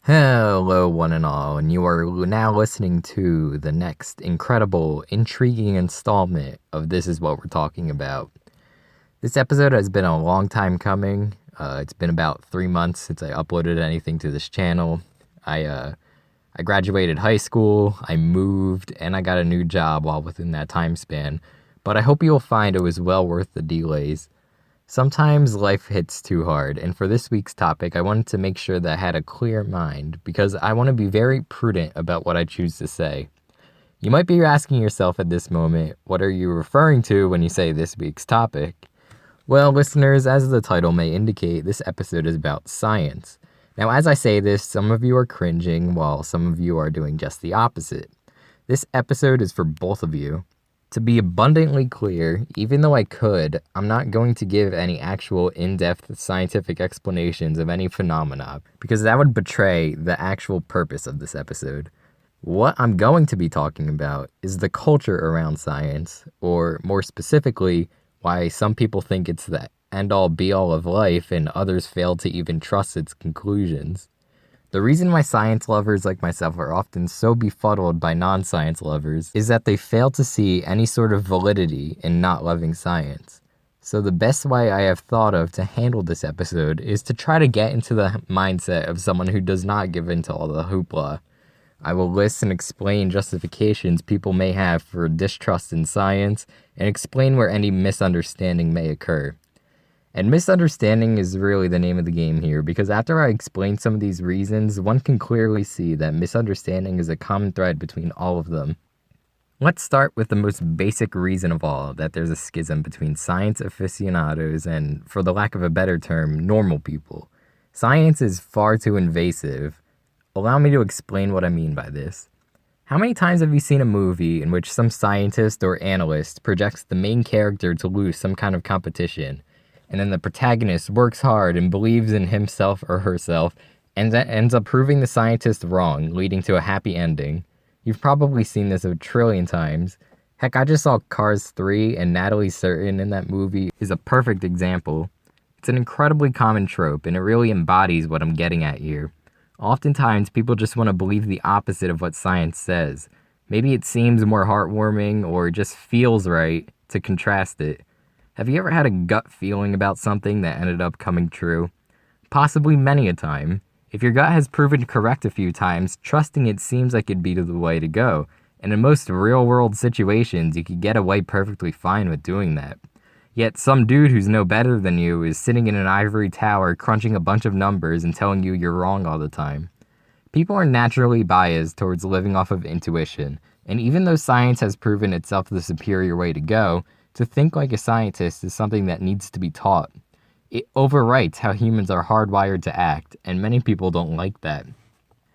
Hello, one and all, and you are now listening to the next incredible, intriguing installment of This Is What We're Talking About. This episode has been a long time coming. It's been about 3 months since I uploaded anything to this channel. I graduated high school, I moved, and I got a new job while within that time span. But I hope you'll find it was well worth the delays. Sometimes life hits too hard, and for this week's topic, I wanted to make sure that I had a clear mind because I want to be very prudent about what I choose to say. You might be asking yourself at this moment, what are you referring to when you say this week's topic? Well, listeners, as the title may indicate, this episode is about science. Now, as I say this, some of you are cringing while some of you are doing just the opposite. This episode is for both of you. To be abundantly clear, even though I could, I'm not going to give any actual in-depth scientific explanations of any phenomena, because that would betray the actual purpose of this episode. What I'm going to be talking about is the culture around science, or more specifically, why some people think it's the end-all be-all of life and others fail to even trust its conclusions. The reason why science lovers like myself are often so befuddled by non-science lovers is that they fail to see any sort of validity in not loving science. So the best way I have thought of to handle this episode is to try to get into the mindset of someone who does not give in to all the hoopla. I will list and explain justifications people may have for distrust in science and explain where any misunderstanding may occur. And misunderstanding is really the name of the game here, because after I explain some of these reasons, one can clearly see that misunderstanding is a common thread between all of them. Let's start with the most basic reason of all, that there's a schism between science aficionados and, for the lack of a better term, normal people. Science is far too invasive. Allow me to explain what I mean by this. How many times have you seen a movie in which some scientist or analyst projects the main character to lose some kind of competition, and then the protagonist works hard and believes in himself or herself, and that ends up proving the scientist wrong, leading to a happy ending? You've probably seen this a trillion times. Heck, I just saw Cars 3, and Natalie Surton in that movie is a perfect example. It's an incredibly common trope, and it really embodies what I'm getting at here. Oftentimes, people just want to believe the opposite of what science says. Maybe it seems more heartwarming, or it just feels right to contrast it. Have you ever had a gut feeling about something that ended up coming true? Possibly many a time. If your gut has proven correct a few times, trusting it seems like it'd be the way to go. And in most real-world situations, you could get away perfectly fine with doing that. Yet some dude who's no better than you is sitting in an ivory tower crunching a bunch of numbers and telling you you're wrong all the time. People are naturally biased towards living off of intuition, and even though science has proven itself the superior way to go, to think like a scientist is something that needs to be taught. It overwrites how humans are hardwired to act, and many people don't like that.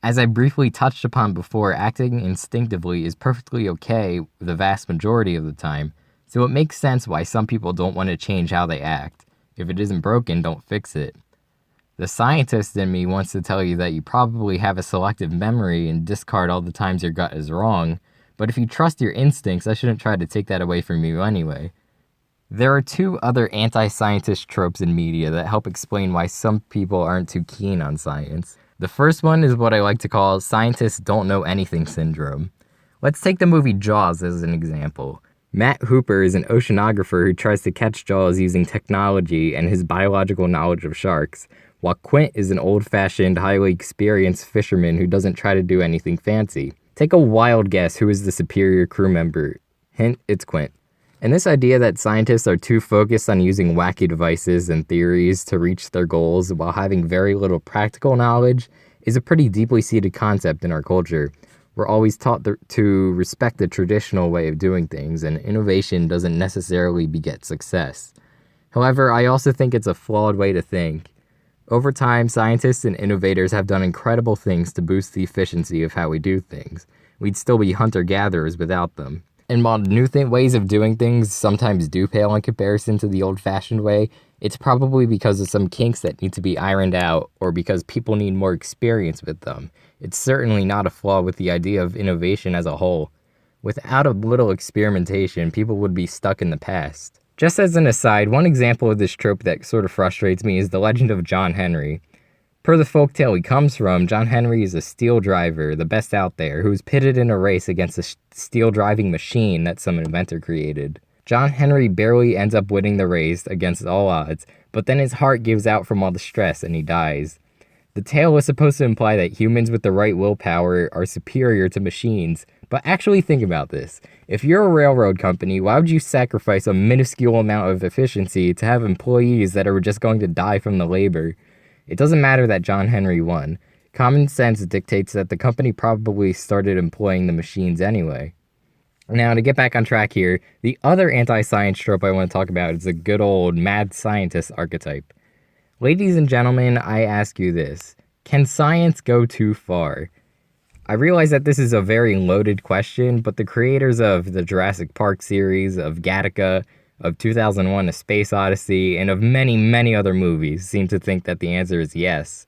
As I briefly touched upon before, acting instinctively is perfectly okay the vast majority of the time, so it makes sense why some people don't want to change how they act. If it isn't broken, don't fix it. The scientist in me wants to tell you that you probably have a selective memory and discard all the times your gut is wrong, but if you trust your instincts, I shouldn't try to take that away from you anyway. There are two other anti-scientist tropes in media that help explain why some people aren't too keen on science. The first one is what I like to call scientists don't know anything syndrome. Let's take the movie Jaws as an example. Matt Hooper is an oceanographer who tries to catch Jaws using technology and his biological knowledge of sharks, while Quint is an old-fashioned, highly experienced fisherman who doesn't try to do anything fancy. Take a wild guess who is the superior crew member. Hint, it's Quint. And this idea that scientists are too focused on using wacky devices and theories to reach their goals while having very little practical knowledge is a pretty deeply seated concept in our culture. We're always taught to respect the traditional way of doing things, and innovation doesn't necessarily beget success. However, I also think it's a flawed way to think. Over time, scientists and innovators have done incredible things to boost the efficiency of how we do things. We'd still be hunter-gatherers without them. And while new ways of doing things sometimes do pale in comparison to the old-fashioned way, it's probably because of some kinks that need to be ironed out, or because people need more experience with them. It's certainly not a flaw with the idea of innovation as a whole. Without a little experimentation, people would be stuck in the past. Just as an aside, one example of this trope that sort of frustrates me is the legend of John Henry. Per the folktale he comes from, John Henry is a steel driver, the best out there, who was pitted in a race against a steel driving machine that some inventor created. John Henry barely ends up winning the race against all odds, but then his heart gives out from all the stress and he dies. The tale is supposed to imply that humans with the right willpower are superior to machines, but actually think about this. If you're a railroad company, why would you sacrifice a minuscule amount of efficiency to have employees that are just going to die from the labor? It doesn't matter that John Henry won. Common sense dictates that the company probably started employing the machines anyway. Now, to get back on track here, the other anti-science trope I want to talk about is the good old mad scientist archetype. Ladies and gentlemen, I ask you this. Can science go too far? I realize that this is a very loaded question, but the creators of the Jurassic Park series, of Gattaca, of 2001: A Space Odyssey, and of many, many other movies seem to think that the answer is yes.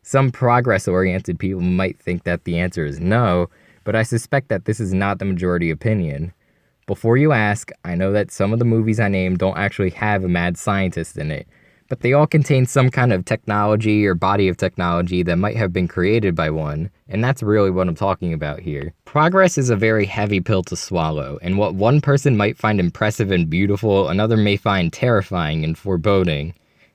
Some progress-oriented people might think that the answer is no, but I suspect that this is not the majority opinion. Before you ask, I know that some of the movies I named don't actually have a mad scientist in it, but they all contain some kind of technology or body of technology that might have been created by one, and that's really what I'm talking about here. Progress is a very heavy pill to swallow, and what one person might find impressive and beautiful, another may find terrifying and foreboding.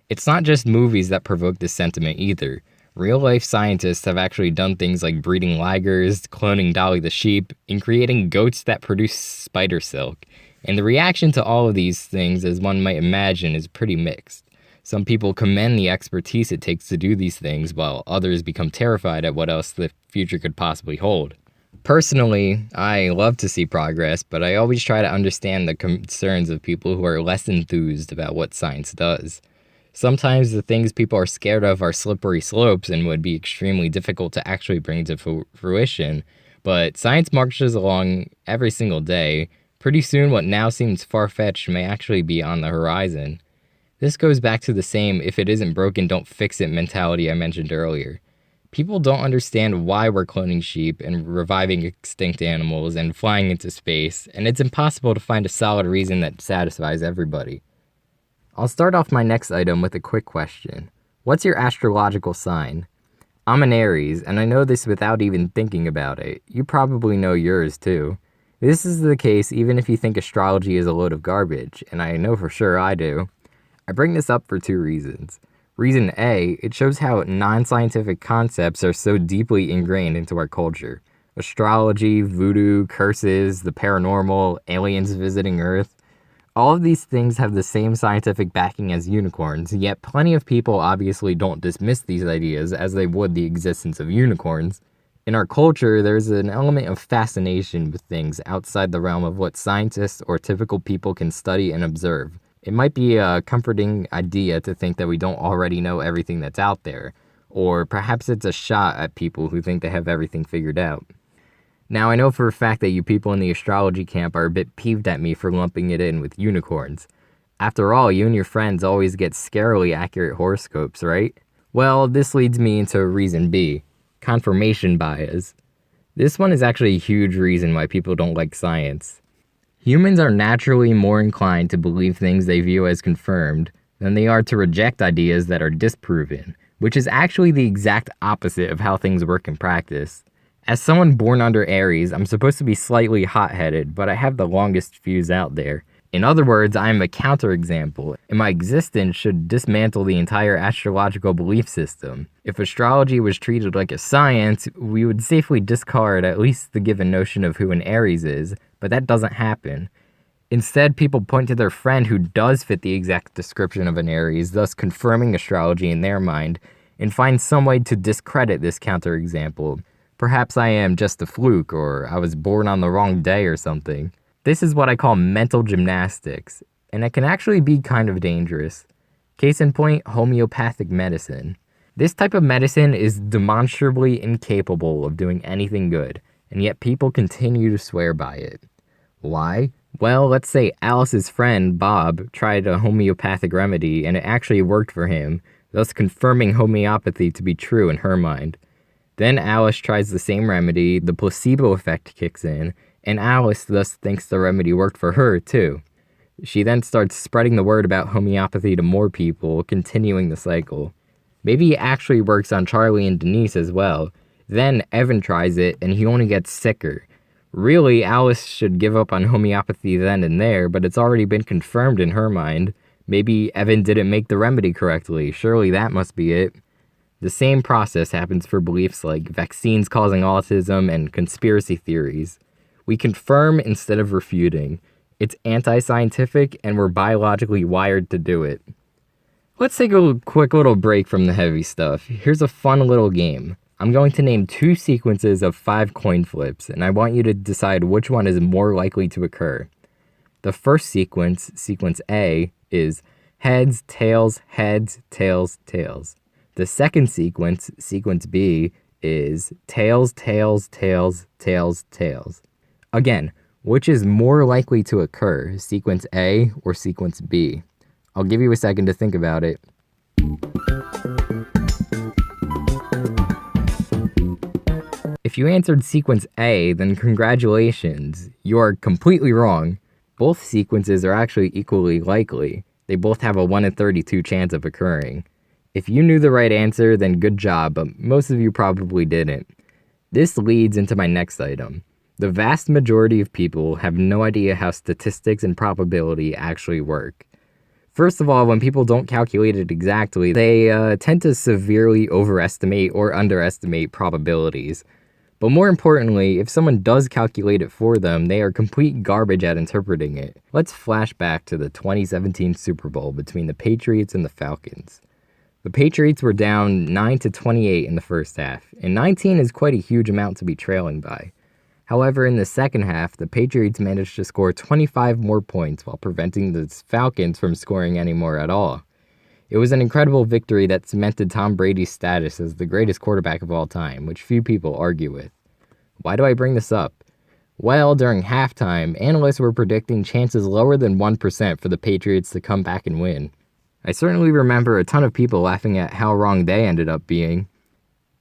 It's not just movies that provoke this sentiment either. Real-life scientists have actually done things like breeding ligers, cloning Dolly the sheep, and creating goats that produce spider silk. And the reaction to all of these things, as one might imagine, is pretty mixed. Some people commend the expertise it takes to do these things, while others become terrified at what else the future could possibly hold. Personally, I love to see progress, but I always try to understand the concerns of people who are less enthused about what science does. Sometimes the things people are scared of are slippery slopes and would be extremely difficult to actually bring to fruition, but science marches along every single day. Pretty soon what now seems far-fetched may actually be on the horizon. This goes back to the same if it isn't broken, don't fix it mentality I mentioned earlier. People don't understand why we're cloning sheep and reviving extinct animals and flying into space, and it's impossible to find a solid reason that satisfies everybody. I'll start off my next item with a quick question. What's your astrological sign? I'm an Aries, and I know this without even thinking about it. You probably know yours too. This is the case even if you think astrology is a load of garbage, and I know for sure I do. I bring this up for two reasons. Reason A, it shows how non-scientific concepts are so deeply ingrained into our culture. Astrology, voodoo, curses, the paranormal, aliens visiting Earth. All of these things have the same scientific backing as unicorns, yet plenty of people obviously don't dismiss these ideas as they would the existence of unicorns. In our culture, there's an element of fascination with things outside the realm of what scientists or typical people can study and observe. It might be a comforting idea to think that we don't already know everything that's out there, or perhaps it's a shot at people who think they have everything figured out. Now, I know for a fact that you people in the astrology camp are a bit peeved at me for lumping it in with unicorns. After all, you and your friends always get scarily accurate horoscopes, right? Well, this leads me into reason B, confirmation bias. This one is actually a huge reason why people don't like science. Humans are naturally more inclined to believe things they view as confirmed than they are to reject ideas that are disproven, which is actually the exact opposite of how things work in practice. As someone born under Aries, I'm supposed to be slightly hot-headed, but I have the longest fuse out there. In other words, I am a counterexample, and my existence should dismantle the entire astrological belief system. If astrology was treated like a science, we would safely discard at least the given notion of who an Aries is, but that doesn't happen. Instead, people point to their friend who does fit the exact description of an Aries, thus confirming astrology in their mind, and find some way to discredit this counterexample. Perhaps I am just a fluke, or I was born on the wrong day or something. This is what I call mental gymnastics, and it can actually be kind of dangerous. Case in point, homeopathic medicine. This type of medicine is demonstrably incapable of doing anything good, and yet people continue to swear by it. Why? Well, let's say Alice's friend, Bob, tried a homeopathic remedy and it actually worked for him, thus confirming homeopathy to be true in her mind. Then Alice tries the same remedy, the placebo effect kicks in, and Alice thus thinks the remedy worked for her, too. She then starts spreading the word about homeopathy to more people, continuing the cycle. Maybe it actually works on Charlie and Denise as well. Then Evan tries it and he only gets sicker. Really, Alice should give up on homeopathy then and there, but it's already been confirmed in her mind. Maybe Evan didn't make the remedy correctly. Surely that must be it. The same process happens for beliefs like vaccines causing autism and conspiracy theories. We confirm instead of refuting. It's anti-scientific and we're biologically wired to do it. Let's take a quick little break from the heavy stuff. Here's a fun little game. I'm going to name 2 sequences of 5 coin flips, and I want you to decide which one is more likely to occur. The first sequence, sequence A, is heads, tails, tails. The second sequence, sequence B, is tails, tails, tails, tails, tails. Again, which is more likely to occur, sequence A or sequence B? I'll give you a second to think about it. If you answered sequence A, then congratulations. You are completely wrong. Both sequences are actually equally likely. They both have a 1 in 32 chance of occurring. If you knew the right answer, then good job, but most of you probably didn't. This leads into my next item. The vast majority of people have no idea how statistics and probability actually work. First of all, when people don't calculate it exactly, they tend to severely overestimate or underestimate probabilities. But more importantly, if someone does calculate it for them, they are complete garbage at interpreting it. Let's flash back to the 2017 Super Bowl between the Patriots and the Falcons. The Patriots were down 9-28 in the first half, and 19 is quite a huge amount to be trailing by. However, in the second half, the Patriots managed to score 25 more points while preventing the Falcons from scoring any more at all. It was an incredible victory that cemented Tom Brady's status as the greatest quarterback of all time, which few people argue with. Why do I bring this up? Well, during halftime, analysts were predicting chances lower than 1% for the Patriots to come back and win. I certainly remember a ton of people laughing at how wrong they ended up being.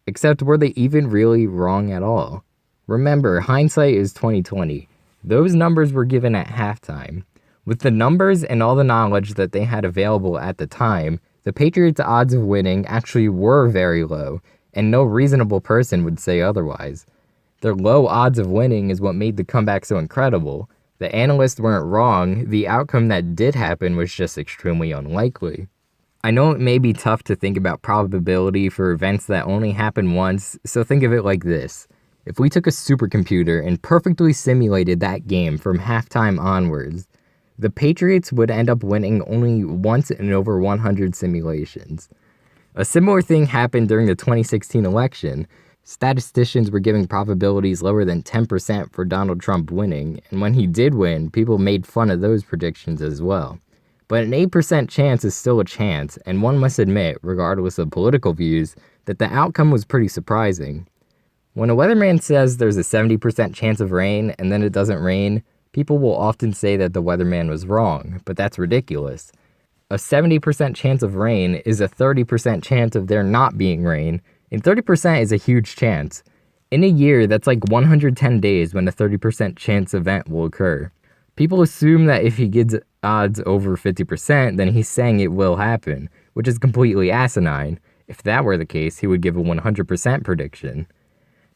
Except, were they even really wrong at all? Remember, hindsight is 20/20. Those numbers were given at halftime. With the numbers and all the knowledge that they had available at the time, the Patriots' odds of winning actually were very low, and no reasonable person would say otherwise. Their low odds of winning is what made the comeback so incredible. The analysts weren't wrong, the outcome that did happen was just extremely unlikely. I know it may be tough to think about probability for events that only happen once, so think of it like this. If we took a supercomputer and perfectly simulated that game from halftime onwards, the Patriots would end up winning only once in over 100 simulations. A similar thing happened during the 2016 election. Statisticians were giving probabilities lower than 10% for Donald Trump winning, and when he did win, people made fun of those predictions as well. But an 8% chance is still a chance, and one must admit, regardless of political views, that the outcome was pretty surprising. When a weatherman says there's a 70% chance of rain and then it doesn't rain, people will often say that the weatherman was wrong, but that's ridiculous. A 70% chance of rain is a 30% chance of there not being rain, and 30% is a huge chance. In a year, that's like 110 days when a 30% chance event will occur. People assume that if he gives odds over 50%, then he's saying it will happen, which is completely asinine. If that were the case, he would give a 100% prediction.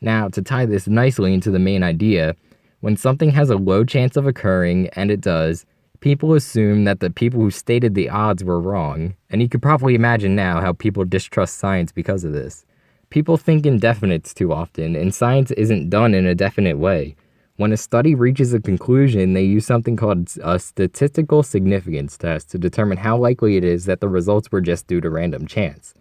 Now, to tie this nicely into the main idea, when something has a low chance of occurring, and it does, people assume that the people who stated the odds were wrong, and you could probably imagine now how people distrust science because of this. People think in definites too often, and science isn't done in a definite way. When a study reaches a conclusion, they use something called a statistical significance test to determine how likely it is that the results were just due to random chance.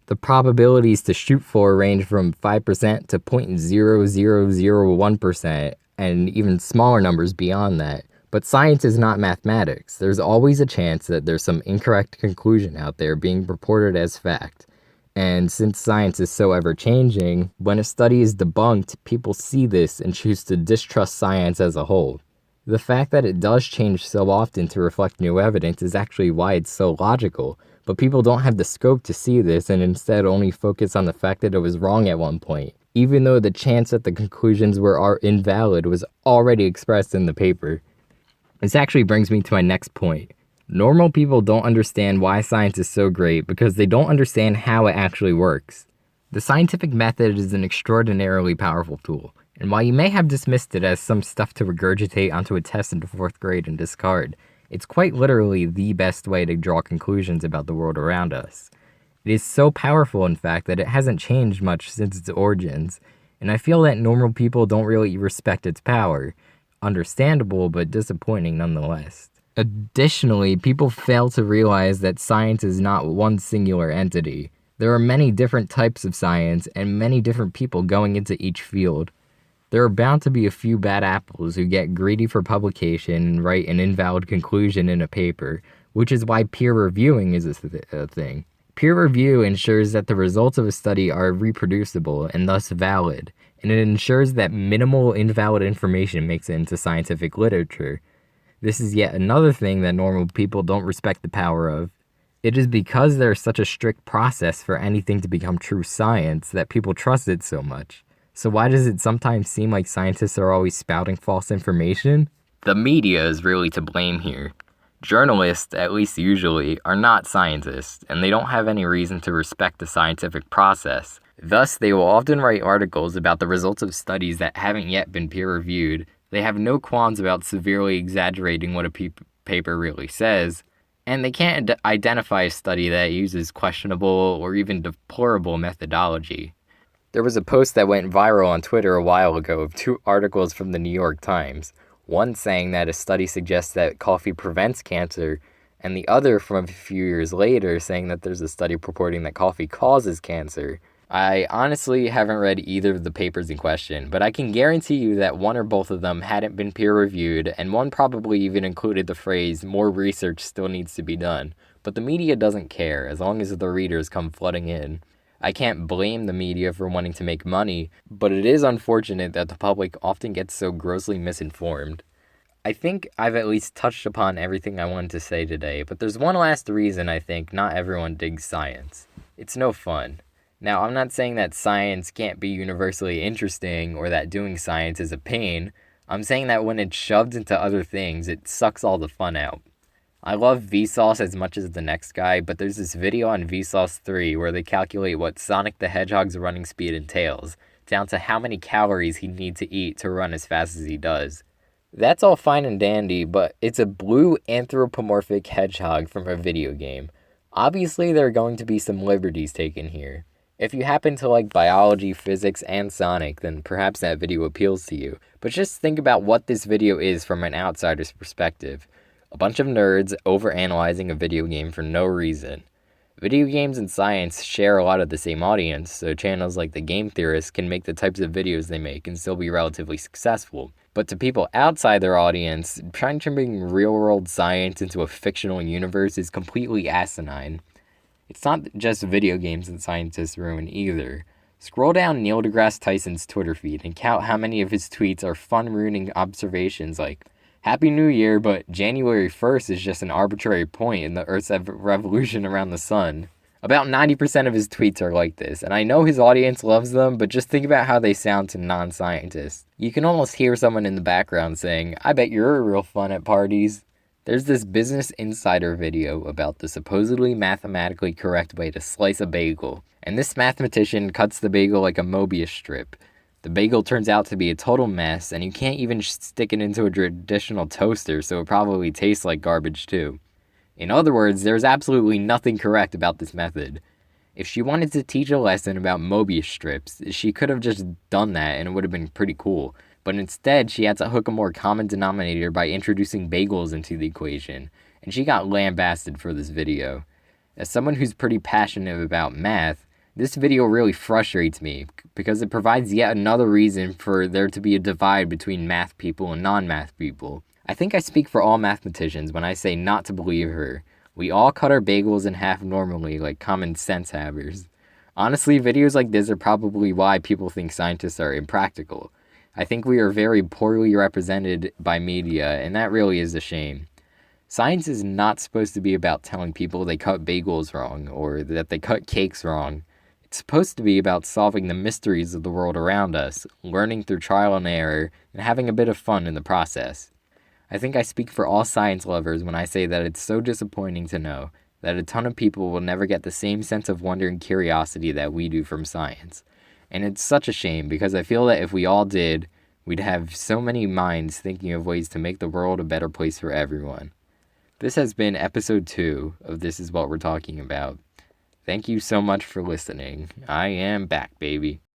The probabilities to shoot for range from 5% to 0.0001%, and even smaller numbers beyond that. But science is not mathematics. There's always a chance that there's some incorrect conclusion out there being reported as fact. And since science is so ever-changing, when a study is debunked, people see this and choose to distrust science as a whole. The fact that it does change so often to reflect new evidence is actually why it's so logical, but people don't have the scope to see this and instead only focus on the fact that it was wrong at one point, even though the chance that the conclusions were invalid was already expressed in the paper. This actually brings me to my next point. Normal people don't understand why science is so great because they don't understand how it actually works. The scientific method is an extraordinarily powerful tool, and while you may have dismissed it as some stuff to regurgitate onto a test in the 4th grade and discard, it's quite literally the best way to draw conclusions about the world around us. It is so powerful, in fact, that it hasn't changed much since its origins, and I feel that normal people don't really respect its power. Understandable, but disappointing nonetheless. Additionally, people fail to realize that science is not one singular entity. There are many different types of science and many different people going into each field. There are bound to be a few bad apples who get greedy for publication and write an invalid conclusion in a paper, which is why peer reviewing is a thing. Peer review ensures that the results of a study are reproducible and thus valid, and it ensures that minimal invalid information makes it into scientific literature. This is yet another thing that normal people don't respect the power of. It is because there's such a strict process for anything to become true science that people trust it so much. So why does it sometimes seem like scientists are always spouting false information? The media is really to blame here. Journalists, at least usually, are not scientists, and they don't have any reason to respect the scientific process. Thus, they will often write articles about the results of studies that haven't yet been peer-reviewed. They have no qualms about severely exaggerating what a paper really says, and they can't identify a study that uses questionable or even deplorable methodology. There was a post that went viral on Twitter a while ago of 2 articles from the New York Times, one saying that a study suggests that coffee prevents cancer, and the other from a few years later saying that there's a study purporting that coffee causes cancer. I honestly haven't read either of the papers in question, but I can guarantee you that one or both of them hadn't been peer-reviewed, and one probably even included the phrase, "more research still needs to be done." But the media doesn't care, as long as the readers come flooding in. I can't blame the media for wanting to make money, but it is unfortunate that the public often gets so grossly misinformed. I think I've at least touched upon everything I wanted to say today, but there's one last reason I think not everyone digs science. It's no fun. Now, I'm not saying that science can't be universally interesting or that doing science is a pain. I'm saying that when it's shoved into other things, it sucks all the fun out. I love Vsauce as much as the next guy, but there's this video on Vsauce 3 where they calculate what Sonic the Hedgehog's running speed entails, down to how many calories he'd need to eat to run as fast as he does. That's all fine and dandy, but it's a blue anthropomorphic hedgehog from a video game. Obviously, there are going to be some liberties taken here. If you happen to like biology, physics, and Sonic, then perhaps that video appeals to you. But just think about what this video is from an outsider's perspective. A bunch of nerds overanalyzing a video game for no reason. Video games and science share a lot of the same audience, so channels like the Game Theorists can make the types of videos they make and still be relatively successful. But to people outside their audience, trying to bring real-world science into a fictional universe is completely asinine. It's not just video games that scientists ruin either. Scroll down Neil deGrasse Tyson's Twitter feed and count how many of his tweets are fun-ruining observations like, "Happy New Year, but January 1st is just an arbitrary point in the Earth's revolution around the sun." About 90% of his tweets are like this, and I know his audience loves them, but just think about how they sound to non-scientists. You can almost hear someone in the background saying, "I bet you're real fun at parties." There's this Business Insider video about the supposedly mathematically correct way to slice a bagel, and this mathematician cuts the bagel like a Mobius strip. The bagel turns out to be a total mess, and you can't even stick it into a traditional toaster, so it probably tastes like garbage too. In other words, there's absolutely nothing correct about this method. If she wanted to teach a lesson about Mobius strips, she could have just done that and it would have been pretty cool. But instead, she had to hook a more common denominator by introducing bagels into the equation, and she got lambasted for this video. As someone who's pretty passionate about math, this video really frustrates me because it provides yet another reason for there to be a divide between math people and non-math people. I think I speak for all mathematicians when I say not to believe her. We all cut our bagels in half normally, like common sense havers. Honestly, videos like this are probably why people think scientists are impractical. I think we are very poorly represented by media, and that really is a shame. Science is not supposed to be about telling people they cut bagels wrong, or that they cut cakes wrong. It's supposed to be about solving the mysteries of the world around us, learning through trial and error, and having a bit of fun in the process. I think I speak for all science lovers when I say that it's so disappointing to know that a ton of people will never get the same sense of wonder and curiosity that we do from science. And it's such a shame because I feel that if we all did, we'd have so many minds thinking of ways to make the world a better place for everyone. This has been episode 2 of This Is What We're Talking About. Thank you so much for listening. I am back, baby.